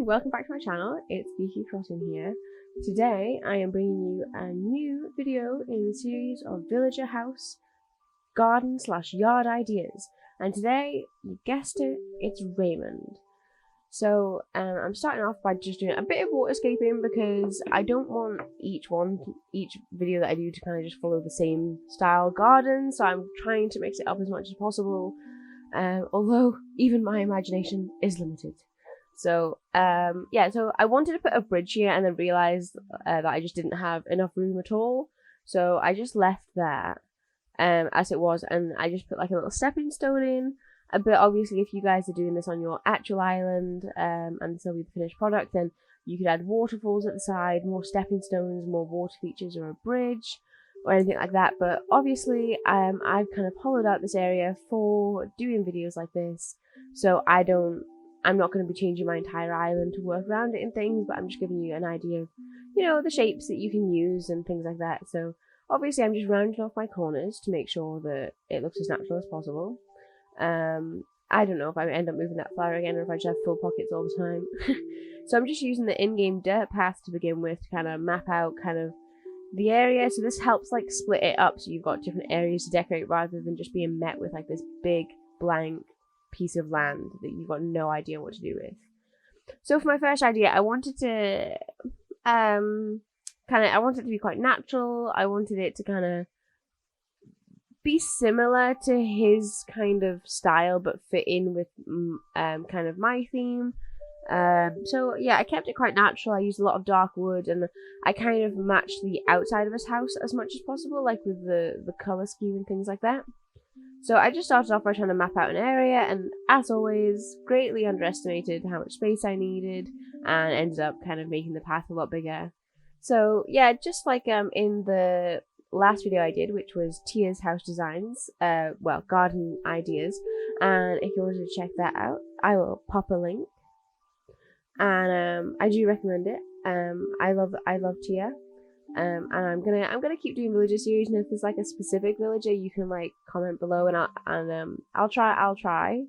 welcome back to my channel. It's Geeky Crossing here. Today I am bringing you a new video in the series of villager house garden / yard ideas, and today, you guessed it, it's Raymond. So I'm starting off by just doing a bit of waterscaping because I don't want each video that I do to kind of just follow the same style garden, so I'm trying to mix it up as much as possible, although even my imagination is limited. So so I wanted to put a bridge here and then realized that I just didn't have enough room at all, so I just left that as it was, and I just put like a little stepping stone in. But obviously, if you guys are doing this on your actual island, and this will be the finished product, then you could add waterfalls at the side, more stepping stones, more water features, or a bridge, or anything like that. But obviously, I've kind of hollowed out this area for doing videos like this, so I'm not going to be changing my entire island to work around it and things, but I'm just giving you an idea of, the shapes that you can use and things like that. So obviously, I'm just rounding off my corners to make sure that it looks as natural as possible. I don't know if I end up moving that flower again or if I just have full pockets all the time. So I'm just using the in-game dirt path to begin with to kind of map out kind of the area. So this helps like split it up so you've got different areas to decorate rather than just being met with like this big blank piece of land that you've got no idea what to do with. So for my first idea, I wanted to I wanted it to be quite natural. I wanted it to kind of be similar to his kind of style but fit in with kind of my theme. So yeah, I kept it quite natural. I used a lot of dark wood, and I kind of matched the outside of his house as much as possible, like with the color scheme and things like that. So I just started off by trying to map out an area, and as always, greatly underestimated how much space I needed, and ended up kind of making the path a lot bigger. So yeah, just like in the last video I did, which was Tia's house designs, garden ideas, and if you wanted to check that out, I will pop a link. And I do recommend it. I love Tia. And I'm gonna keep doing villager series, and if there's like a specific villager, you can like comment below, and I'll try.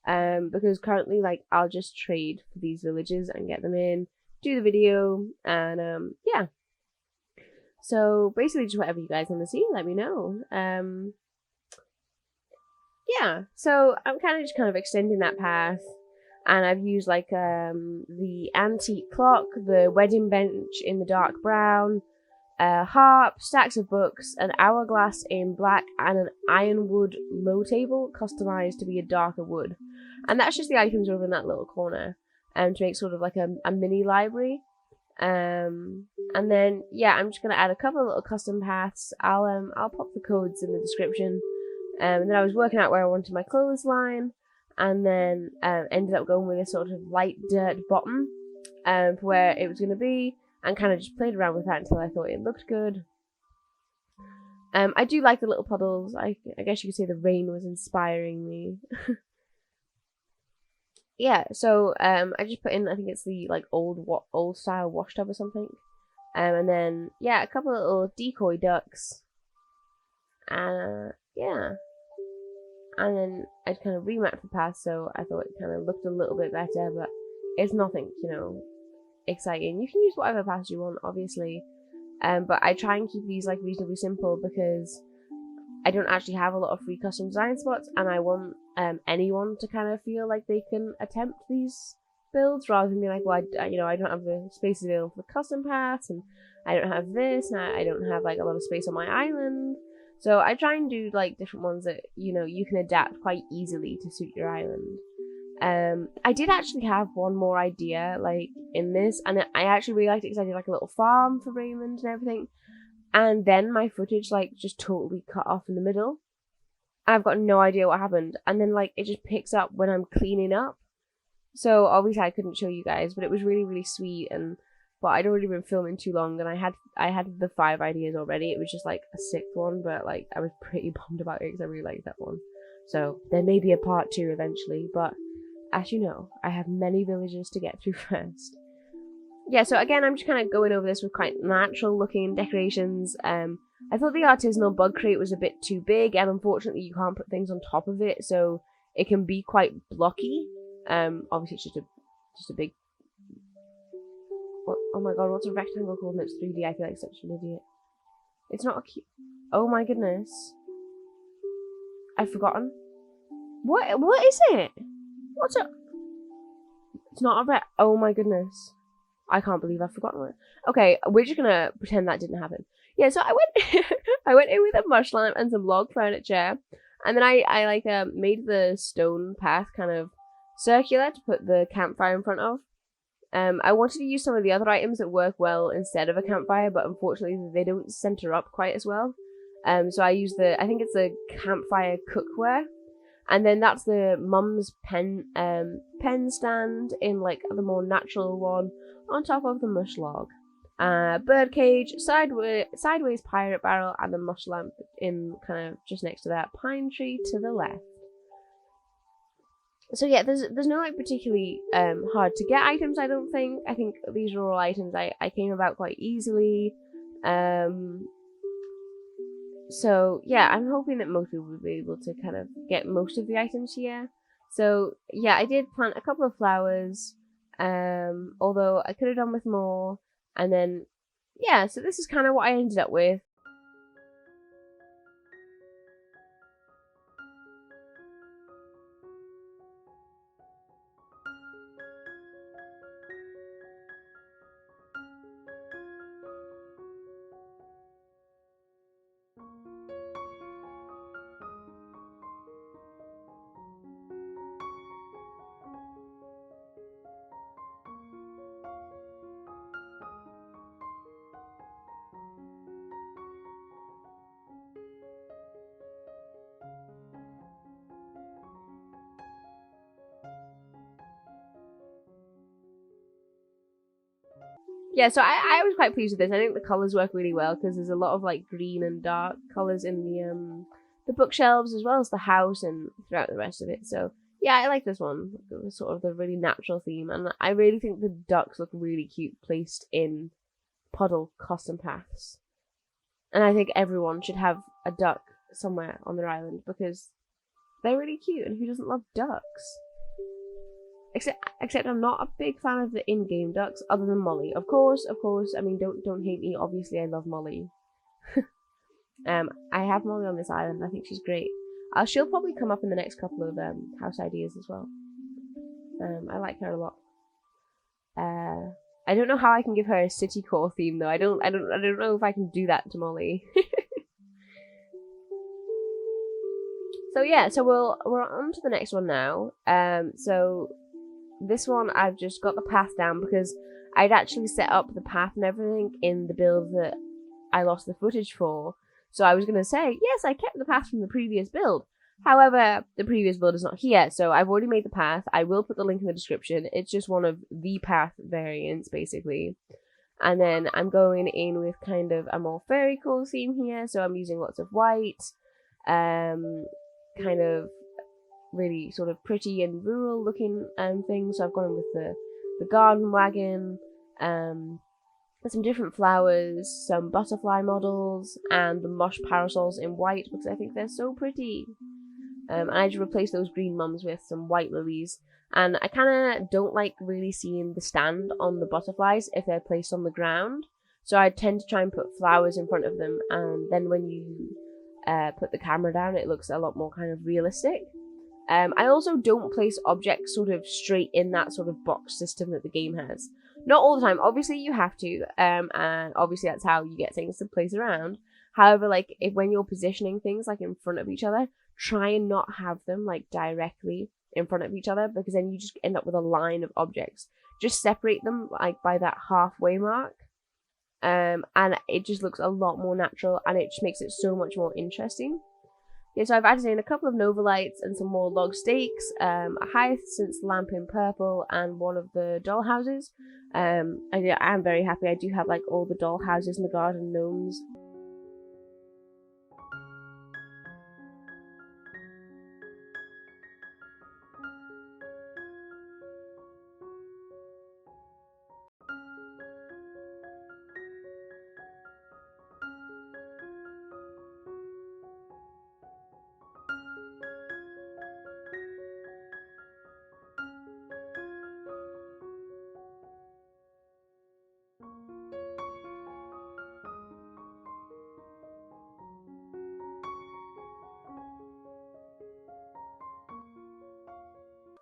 Because currently like I'll just trade for these villagers and get them in, do the video, and yeah. So basically, just whatever you guys want to see, let me know. Yeah. So I'm kind of extending that path. And I've used like the antique clock, the wedding bench in the dark brown, a harp, stacks of books, an hourglass in black, and an ironwood low table customized to be a darker wood. And that's just the items over in that little corner, to make sort of like a mini library. And then yeah, I'm just gonna add a couple of little custom paths. I'll pop the codes in the description. And then I was working out where I wanted my clothesline, and then ended up going with a sort of light dirt bottom for where it was going to be, and kind of just played around with that until I thought it looked good. I do like the little puddles. I guess you could say the rain was inspiring me. Yeah, so I just put in, I think it's the like old style wash tub or something, and then yeah, a couple of little decoy ducks, yeah. And then I kind of remapped the path, so I thought it kind of looked a little bit better, but it's nothing, exciting. You can use whatever path you want, obviously, but I try and keep these like reasonably simple because I don't actually have a lot of free custom design spots, and I want anyone to kind of feel like they can attempt these builds rather than be like, well, I don't have the space available for custom paths, and I don't have this, and I don't have like a lot of space on my island. So I try and do like different ones that you can adapt quite easily to suit your island. I did actually have one more idea like in this, and I actually really liked it because I did like a little farm for Raymond and everything. And then my footage like just totally cut off in the middle. I've got no idea what happened, and then like it just picks up when I'm cleaning up. So obviously I couldn't show you guys, but it was really, really sweet. But I'd already been filming too long, and I had the 5 ideas already. It was just like a 6th one, but like I was pretty bummed about it because I really liked that one. So there may be a part 2 eventually, but as you know, I have many villages to get through first. Yeah, so again, I'm just kind of going over this with quite natural looking decorations. I thought the artisanal bug crate was a bit too big, and unfortunately you can't put things on top of it, so it can be quite blocky. Obviously it's just a big What? Oh my god, what's a rectangle called and it's 3D? I feel like such an idiot. It's not a cube. Oh my goodness. I've forgotten. What is it? What's it? It's not a oh my goodness. I can't believe I've forgotten it. Okay, we're just gonna pretend that didn't happen. Yeah, so I went I went in with a mush lamp and some log furniture, and then I like made the stone path kind of circular to put the campfire in front of. I wanted to use some of the other items that work well instead of a campfire, but unfortunately they don't center up quite as well. So I used I think it's the campfire cookware, and then that's the mum's pen stand in like the more natural one on top of the mush log. Bird cage, sideways pirate barrel, and the mush lamp in kind of just next to that pine tree to the left. So yeah, there's no like particularly hard to get items, I don't think. I think these are all items I came about quite easily. So yeah, I'm hoping that most people will be able to kind of get most of the items here. So yeah, I did plant a couple of flowers, although I could have done with more. And then yeah, so this is kind of what I ended up with. Yeah, so I was quite pleased with this. I think the colours work really well because there's a lot of like green and dark colours in the bookshelves as well as the house and throughout the rest of it. So yeah, I like this one. It was sort of the really natural theme, and I really think the ducks look really cute placed in Puddle custom paths. And I think everyone should have a duck somewhere on their island because they're really cute, and who doesn't love ducks? Except I'm not a big fan of the in-game ducks, other than Molly. Of course. I mean, don't hate me. Obviously, I love Molly. I have Molly on this island. I think she's great. She'll probably come up in the next couple of house ideas as well. I like her a lot. I don't know how I can give her a city core theme though. I don't know if I can do that to Molly. So yeah, so we're on to the next one now. So this one I've just got the path down because I'd actually set up the path and everything in the build that I lost the footage for. So I was going to say, yes, I kept the path from the previous build. However, the previous build is not here, so I've already made the path. I will put the link in the description. It's just one of the path variants, basically. And then I'm going in with kind of a more fairy core theme here, so I'm using lots of white, kind of really sort of pretty and rural looking things. So I've gone with the garden wagon, some different flowers, some butterfly models, and the mush parasols in white because I think they're so pretty. And I just replaced those green mums with some white lilies. And I kind of don't like really seeing the stand on the butterflies if they're placed on the ground. So I tend to try and put flowers in front of them, and then when you put the camera down, it looks a lot more kind of realistic. I also don't place objects sort of straight in that sort of box system that the game has. Not all the time. Obviously, you have to, and obviously that's how you get things to place around. However, like when you're positioning things like in front of each other, try and not have them like directly in front of each other because then you just end up with a line of objects. Just separate them like by that halfway mark, and it just looks a lot more natural and it just makes it so much more interesting. Yeah, so I've added in a couple of Nova lights and some more log stakes, a hyacinth lamp in purple, and one of the doll houses. I am very happy. I do have like all the doll houses in the garden gnomes.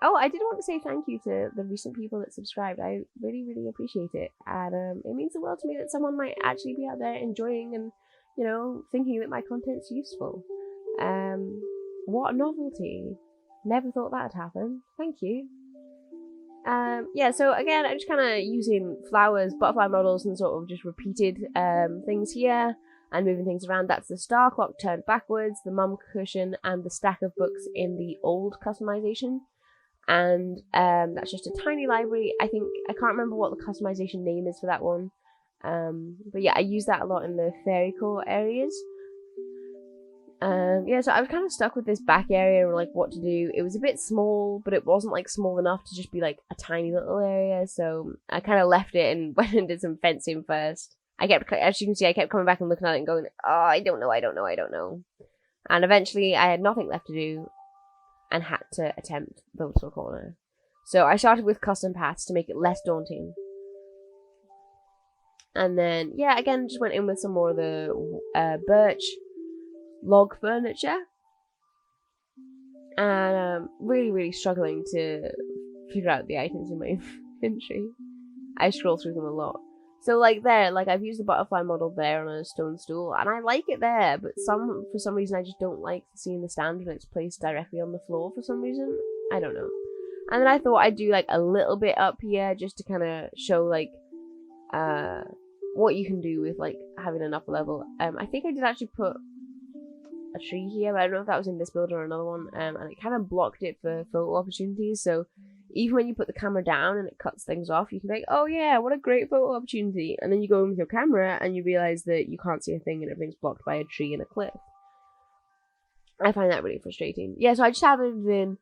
Oh, I did want to say thank you to the recent people that subscribed. I really, really appreciate it. And it means the world to me that someone might actually be out there enjoying and, you know, thinking that my content's useful. What a novelty. Never thought that'd happen. Thank you. Yeah, so again, I'm just kind of using flowers, butterfly models, and sort of just repeated things here and moving things around. That's the star clock turned backwards, the mum cushion, and the stack of books in the old customization. And that's just a tiny library. I can't remember what the customization name is for that one. But yeah, I use that a lot in the fairy core areas. Yeah, so I was kind of stuck with this back area and like what to do. It was a bit small, but it wasn't like small enough to just be like a tiny little area. So I kind of left it and went and did some fencing first. As you can see, I kept coming back and looking at it and going, oh, I don't know. And eventually I had nothing left to do and had to attempt the little corner. So I started with custom paths to make it less daunting. And then, yeah, again, just went in with some more of the birch log furniture, and really, really struggling to figure out the items in my inventory. I scroll through them a lot. So like there, like I've used the butterfly model there on a stone stool, and I like it there, but for some reason I just don't like seeing the stand when it's placed directly on the floor for some reason. I don't know. And then I thought I'd do like a little bit up here just to kind of show like what you can do with like having an upper level. I think I did actually put a tree here, but I don't know if that was in this build or another one, and it kind of blocked it for photo opportunities. So even when you put the camera down and it cuts things off, you can be like, oh yeah, what a great photo opportunity, and then you go in with your camera and you realize that you can't see a thing and everything's blocked by a tree and a cliff. I find that really frustrating. Yeah, so I just added in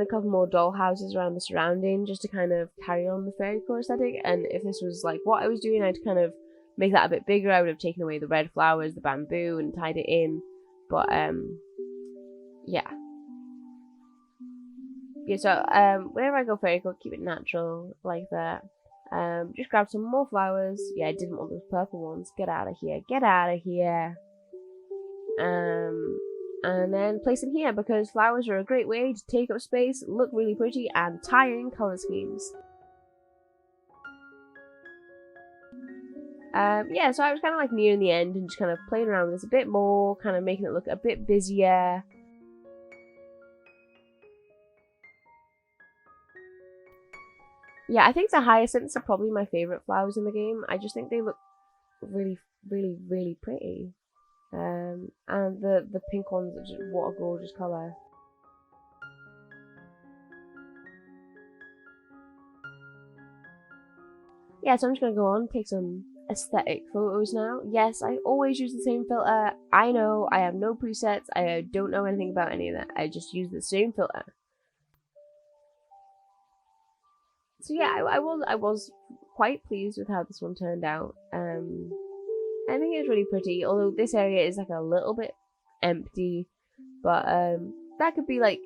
a couple more doll houses around the surrounding just to kind of carry on the fairy core aesthetic. And if this was like what I was doing, I'd kind of make that a bit bigger. I would have taken away the red flowers, the bamboo, and tied it in. But yeah. So whenever I go fairy core, keep it natural like that. Just grab some more flowers. Yeah, I didn't want those purple ones. Get out of here. And then place them here because flowers are a great way to take up space, look really pretty, and tie in color schemes. Yeah, so I was kind of like nearing the end and just kind of playing around with this a bit more, kind of making it look a bit busier. Yeah, I think the hyacinths are probably my favourite flowers in the game. I just think they look really, really, really pretty. And the pink ones are just, what a gorgeous colour. Yeah, so I'm just going to go on, take some aesthetic photos now. Yes, I always use the same filter. I know, I have no presets. I don't know anything about any of that. I just use the same filter. So yeah, I was quite pleased with how this one turned out. I think it's really pretty, although this area is like a little bit empty, but that could be like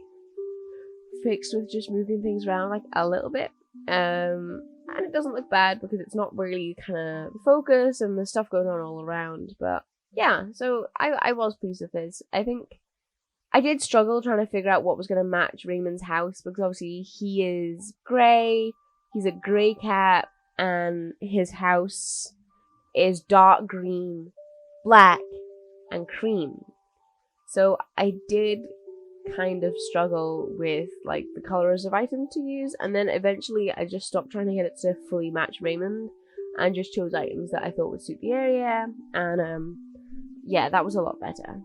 fixed with just moving things around like a little bit. And it doesn't look bad because it's not really kind of focus and there's stuff going on all around. But yeah, so I was pleased with this. I think I did struggle trying to figure out what was going to match Raymond's house because obviously he is grey, he's a grey cat, and his house is dark green, black, and cream. So I did kind of struggle with like the colors of items to use, and then eventually I just stopped trying to get it to fully match Raymond and just chose items that I thought would suit the area, and yeah, that was a lot better.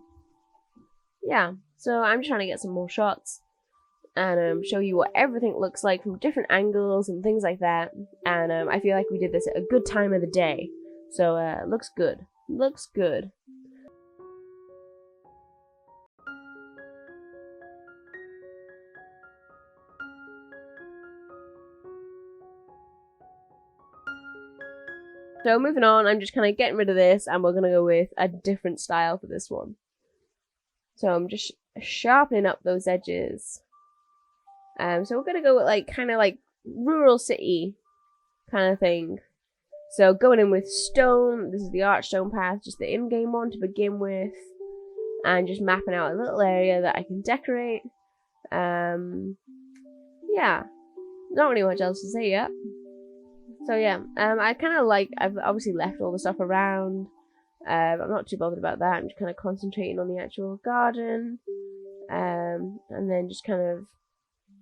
Yeah, so I'm just trying to get some more shots and show you what everything looks like from different angles and things like that, and I feel like we did this at a good time of the day. So, looks good. Looks good. So, moving on, I'm just kind of getting rid of this, and we're going to go with a different style for this one. So, I'm just sharpening up those edges. So, we're going to go with, like, kind of like rural city kind of thing. So going in with stone, this is the archstone path, just the in-game one to begin with, and just mapping out a little area that I can decorate. Yeah, not really much else to say yet. So yeah, I kind of like, I've obviously left all the stuff around. I'm not too bothered about that. I'm just kind of concentrating on the actual garden, and then just kind of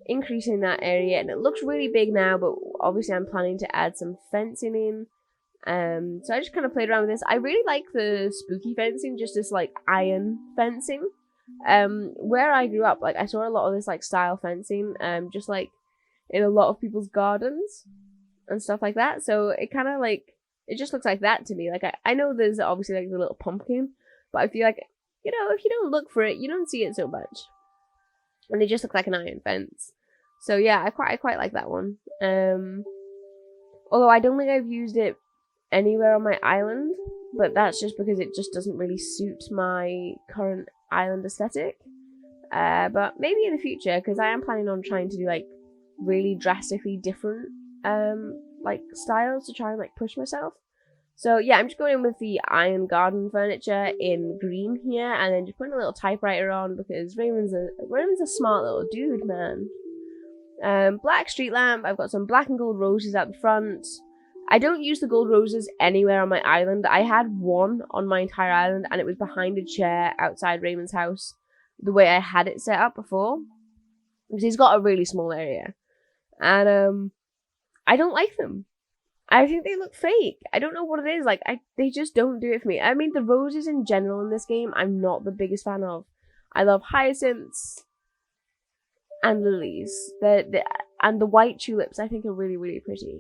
increasing that area. And it looks really big now, but obviously I'm planning to add some fencing in. So I just kind of played around with this. I really like the spooky fencing, just this like iron fencing. Where I grew up, like I saw a lot of this like style fencing, just like in a lot of people's gardens and stuff like that. So it kind of like, it just looks like that to me. Like I know there's obviously like the little pumpkin, but I feel like, you know, if you don't look for it, you don't see it so much. And it just looks like an iron fence. So yeah, I quite like that one. Although I don't think I've used it anywhere on my island, but that's just because it just doesn't really suit my current island aesthetic. But maybe in the future, because I am planning on trying to do like really drastically different like styles to try and like push myself. So yeah, I'm just going in with the iron garden furniture in green here, and then just putting a little typewriter on because Raymond's a smart little dude, man. Black street lamp. I've got some black and gold roses at the front. I don't use the gold roses anywhere on my island. I had one on my entire island, and it was behind a chair outside Raymond's house, the way I had it set up before, because he's got a really small area, and I don't like them. I think they look fake. I don't know what it is. Like, they just don't do it for me. I mean, the roses in general in this game, I'm not the biggest fan of. I love hyacinths and lilies. And the white tulips, I think, are really, really pretty.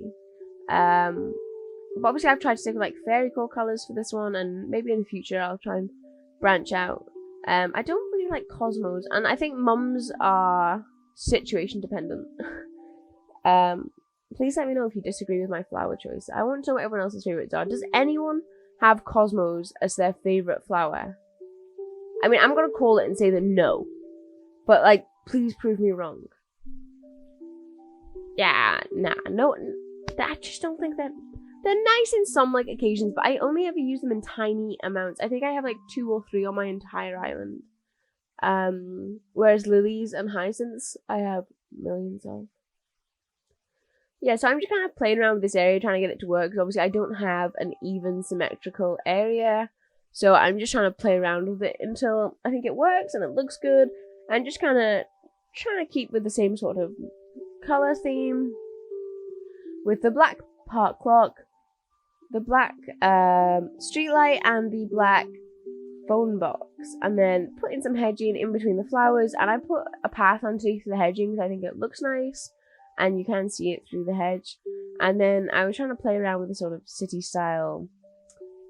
But obviously, I've tried to stick with like fairy core colors for this one, and maybe in the future I'll try and branch out. I don't really like cosmos, and I think mums are situation dependent. Please let me know if you disagree with my flower choice. I want to know what everyone else's favorites are. Does anyone have cosmos as their favorite flower? I mean, I'm gonna call it and say that no, but like, please prove me wrong. Yeah, no. I just don't think that they're nice in some like occasions, but I only ever use them in tiny amounts. I think I have like 2 or 3 on my entire island. Whereas lilies and hyacinths, I have millions of. Yeah, so I'm just kind of playing around with this area, trying to get it to work, because obviously I don't have an even symmetrical area. So I'm just trying to play around with it until I think it works and it looks good. And just kind of trying to keep with the same sort of color theme. With the black park clock, the black street light, and the black phone box. And then putting some hedging in between the flowers. And I put a path underneath the hedging because I think it looks nice. And you can see it through the hedge. And then I was trying to play around with the sort of city style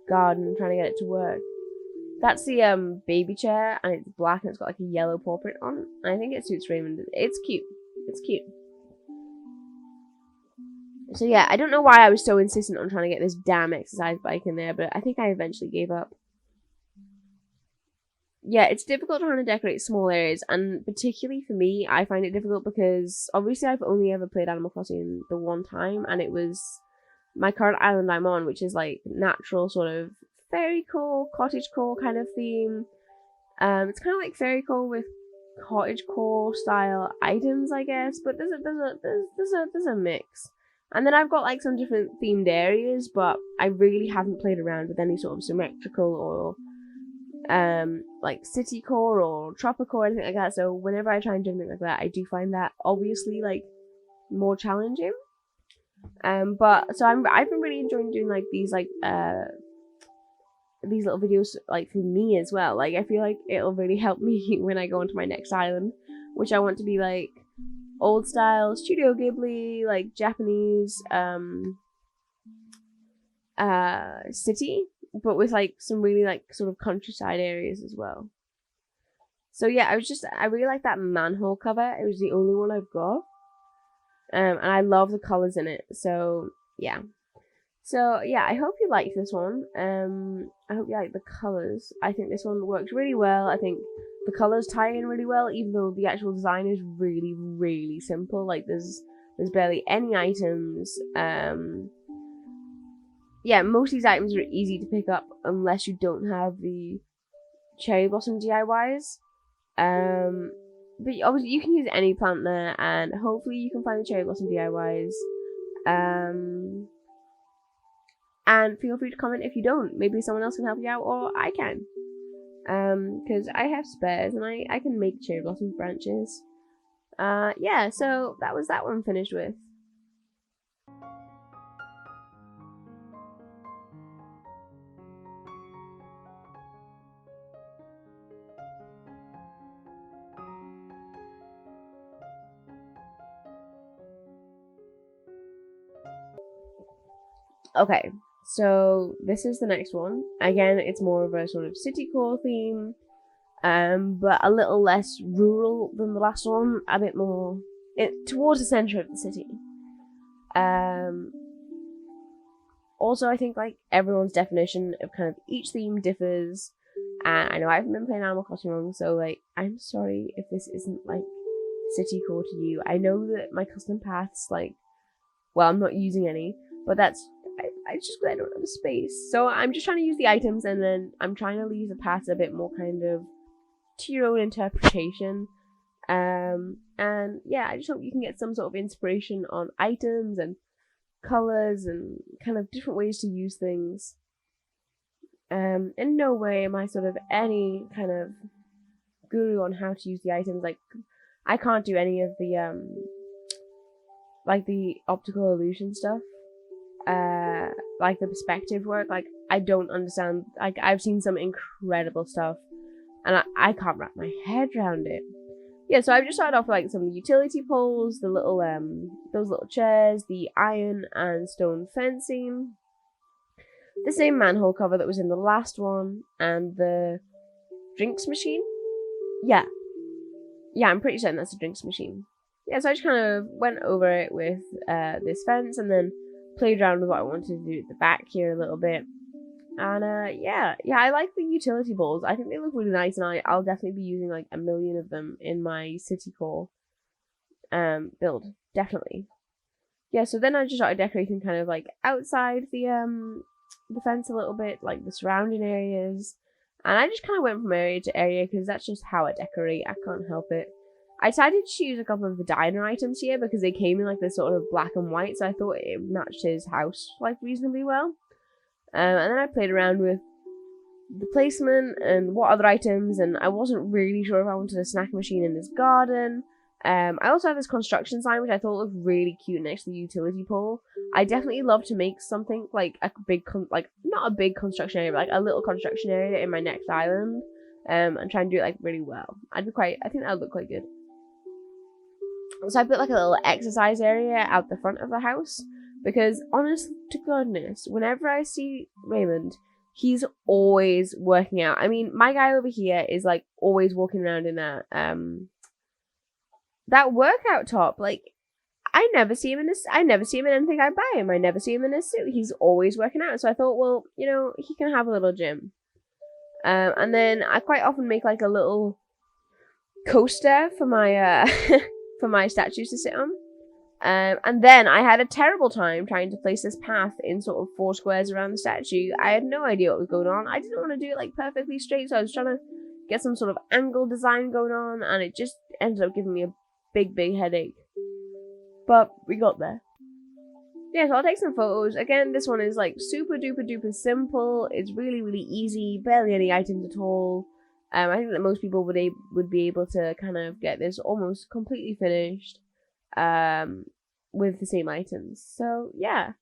garden, trying to get it to work. That's the baby chair, and it's black and it's got like a yellow paw print on it. And I think it suits Raymond. It's cute. It's cute. So yeah, I don't know why I was so insistent on trying to get this damn exercise bike in there, but I think I eventually gave up. Yeah, it's difficult trying to decorate small areas, and particularly for me, I find it difficult because obviously I've only ever played Animal Crossing the one time, and it was my current island I'm on, which is like natural sort of fairy core, cottage core kind of theme. It's kind of like fairy core with cottage core style items, I guess, but there's a mix. And then I've got like some different themed areas, but I really haven't played around with any sort of symmetrical or like city core or tropical or anything like that. So whenever I try and do anything like that, I do find that obviously like more challenging. But so I've been really enjoying doing like these little videos like for me as well. Like I feel like it'll really help me when I go onto my next island, which I want to be like old style Studio Ghibli, like Japanese city, but with like some really like sort of countryside areas as well. So yeah, I really like that manhole cover. It was the only one I've got. And I love the colours in it. So yeah. So yeah, I hope you liked this one. I hope you like the colours. I think this one works really well. I think the colours tie in really well, even though the actual design is really, really simple. Like there's barely any items. Yeah, most of these items are easy to pick up unless you don't have the cherry blossom DIYs. but obviously you can use any plant there, and hopefully you can find the cherry blossom DIYs. And feel free to comment if you don't. Maybe someone else can help you out, or I can. Because I have spares, and I can make cherry blossom branches. Yeah, so that was that one finished with. Okay, so this is the next one. Again, it's more of a sort of city core theme, but a little less rural than the last one. A bit more towards the center of the city. Also, I think like everyone's definition of kind of each theme differs, and I know I haven't been playing Animal Crossing long, so like I'm sorry if this isn't like city core to you. I know that my custom paths, like, well, I'm not using any, but that's I just I don't have a space, so I'm just trying to use the items, and then I'm trying to leave the paths a bit more kind of to your own interpretation. And yeah, I just hope you can get some sort of inspiration on items and colors and kind of different ways to use things. In no way am I sort of any kind of guru on how to use the items. Like, I can't do any of the like the optical illusion stuff, like the perspective work. Like, I don't understand. Like, I've seen some incredible stuff, and I can't wrap my head around it. Yeah, so I've just started off with, like, some utility poles, the little those little chairs, the iron and stone fencing, the same manhole cover that was in the last one, and the drinks machine. Yeah, I'm pretty certain that's a drinks machine. Yeah, so I just kind of went over it with this fence, and then played around with what I wanted to do at the back here a little bit. And yeah, I like the utility bowls. I think they look really nice, and I'll definitely be using like 1 million of them in my city core build, definitely. Yeah, so then I just started decorating kind of like outside the fence a little bit, like the surrounding areas, and I just kind of went from area to area because that's just how I decorate. I can't help it. I decided to choose a couple of the diner items here because they came in like this sort of black and white, so I thought it matched his house like reasonably well. And then I played around with the placement and what other items, and I wasn't really sure if I wanted a snack machine in this garden. I also had this construction sign, which I thought looked really cute next to the utility pole. I definitely love to make something like a big, not a big construction area, but like a little construction area in my next island, and try and do it like really well. I think that would look quite good. So I put like a little exercise area out the front of the house. Because, honest to goodness, whenever I see Raymond, he's always working out. I mean, my guy over here is, like, always walking around in that workout top. Like, I never see him in anything I buy him. I never see him in a suit. He's always working out. So I thought, well, you know, he can have a little gym. And then I quite often make, like, a little coaster for my, for my statues to sit on. And then I had a terrible time trying to place this path in sort of 4 squares around the statue. I had no idea what was going on. I didn't want to do it like perfectly straight, so I was trying to get some sort of angle design going on, and it just ended up giving me a big headache. But we got there. Yeah, so I'll take some photos. Again, this one is like super duper simple. It's really easy, barely any items at all. I think that most people would be able to kind of get this almost completely finished. With the same items. So yeah,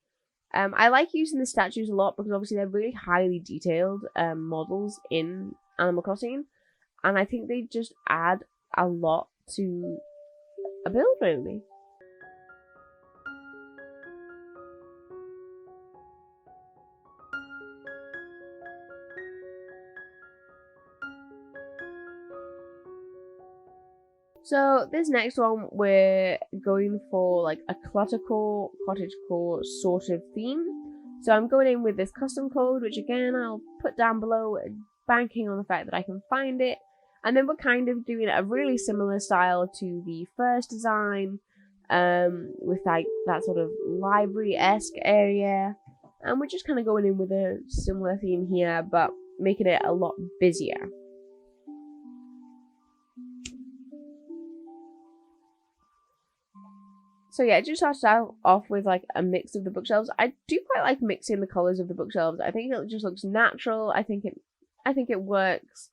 I like using the statues a lot because obviously they're really highly detailed models in Animal Crossing, and I think they just add a lot to a build, really. So this next one, we're going for like a clutter core, cottage core sort of theme. So I'm going in with this custom code, which again I'll put down below, banking on the fact that I can find it. And then we're kind of doing a really similar style to the first design, with like that sort of library-esque area. And we're just kind of going in with a similar theme here, but making it a lot busier. So yeah, it just started off with like a mix of the bookshelves. I do quite like mixing the colours of the bookshelves. I think it just looks natural. I think it works.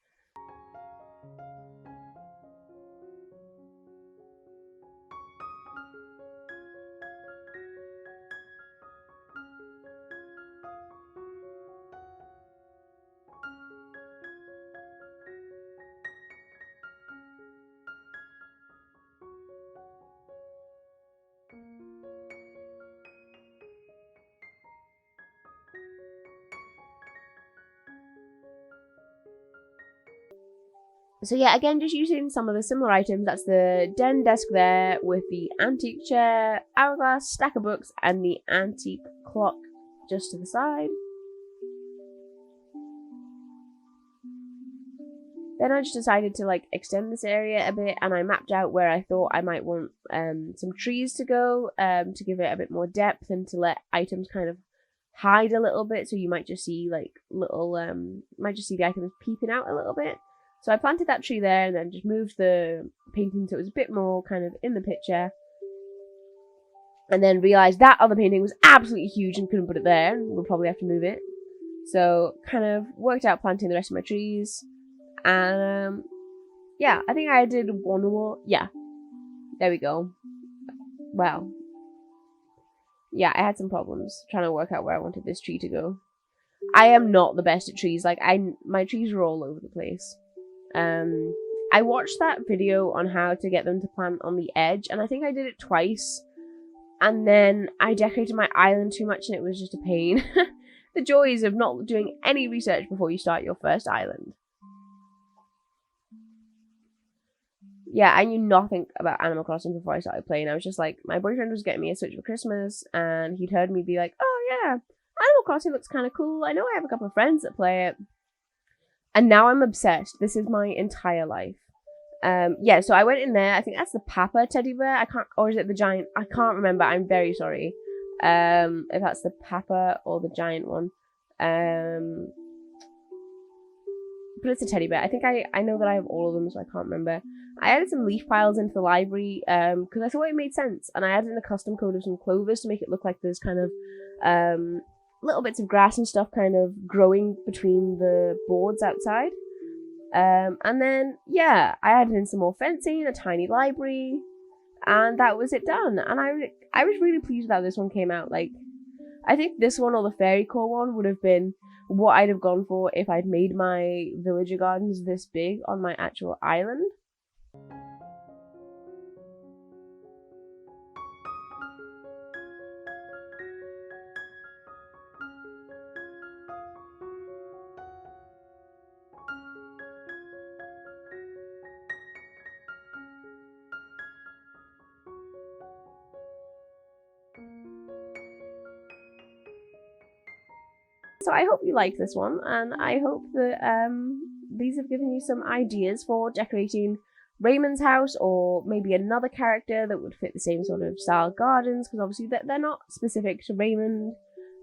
So yeah, again, just using some of the similar items. That's the den desk there with the antique chair, hourglass, stack of books, and the antique clock just to the side. Then I just decided to like extend this area a bit, and I mapped out where I thought I might want some trees to go to give it a bit more depth and to let items kind of hide a little bit. So you might just see like little might just see the items peeping out a little bit. So I planted that tree there and then just moved the painting so it was a bit more kind of in the picture. And then realised that other painting was absolutely huge and couldn't put it there. We'll probably have to move it. So kind of worked out planting the rest of my trees. And yeah, I think I did one more. Yeah, there we go. Well, yeah, I had some problems trying to work out where I wanted this tree to go. I am not the best at trees. Like my trees are all over the place. I watched that video on how to get them to plant on the edge, and I think I did it twice. And then I decorated my island too much, and it was just a pain. The joys of not doing any research before you start your first island. Yeah, I knew nothing about Animal Crossing before I started playing. I was just like, my boyfriend was getting me a Switch for Christmas, and he'd heard me be like, oh yeah, Animal Crossing looks kind of cool. I know I have a couple of friends that play it. And now I'm obsessed. This is my entire life. Yeah, so I went in there. I think that's the Papa teddy bear. Or is it the giant? I can't remember. I'm very sorry. If that's the Papa or the giant one. But it's a teddy bear. I think I know that I have all of them, so I can't remember. I added some leaf piles into the library because I thought it made sense. And I added in a custom code of some clovers to make it look like there's kind of little bits of grass and stuff kind of growing between the boards outside. And then, yeah, I added in some more fencing, a tiny library, and that was it done. And I was really pleased with how this one came out. Like, I think this one or the fairy core one would have been what I'd have gone for if I'd made my villager gardens this big on my actual island. So I hope you like this one, and I hope that these have given you some ideas for decorating Raymond's house, or maybe another character that would fit the same sort of style gardens, because obviously they're not specific to Raymond,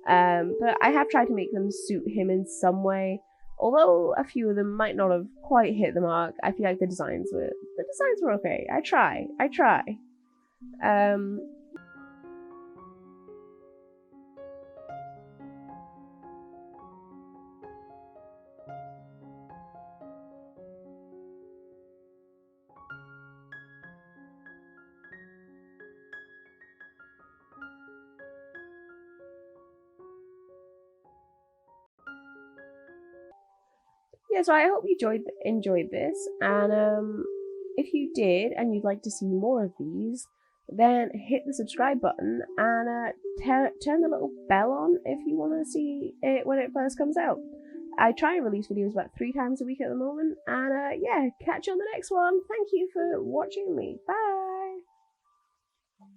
but I have tried to make them suit him in some way. Although a few of them might not have quite hit the mark, I feel like the designs were okay. I try. Yeah, so I hope you enjoyed this, and if you did and you'd like to see more of these, then hit the subscribe button and turn the little bell on if you want to see it when it first comes out. I try and release videos about 3 times a week at the moment, and yeah, catch you on the next one. Thank you for watching me. Bye!